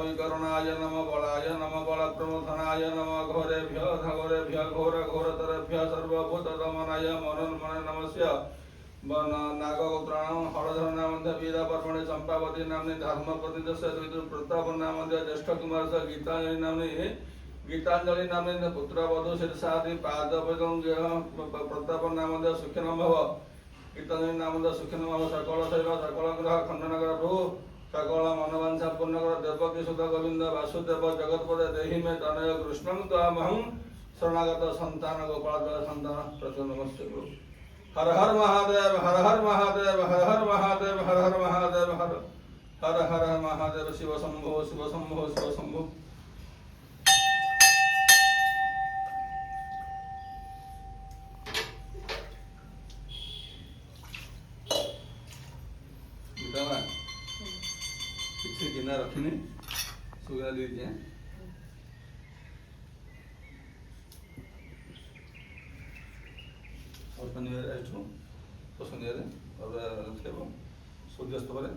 विकरुणाय नमः बलाय नमः बलप्रमथनाय नमः घोरेभ्यः घोरेभ्यः घोरतरेभ्यः सर्वभूतदमनाय मनोन्मने नमस्य नागगोत्राणां हरधरनामध्य वीरपर्वणे चम्पावती नाम्नि धर्मप्रतिदस्य प्रतापनामध्य ज्येष्ठकुमारस्य गीताञ्जलि नाम्नि गीताञ्जलि नाम्नि पुत्रवधू शीर्षादि पादपदं प्रतापनामध्य सुखिनो भव गीताञ्जलि नामध्य सुखिनो भव सकल शैव सकल ग्रह खण्डनगर प्रभु सकल मनोवांछा पूर्णकर देवकी सुत गोविंद वासुदेव जगतपदे देहि मे तनय कृष्णं त्वामहं शरणागत संतान गोपाल संतान प्रचुर नमस्ते गुरु हर हर महादेव हर हर महादेव हर हर महादेव हर हर महादेव हर हर हर महादेव शिव शंभो शिव शंभो शिव शंभो पीछे गिना रखने सुगा दीजिए और शनिवार तो शनिवार सूर्यास्त पर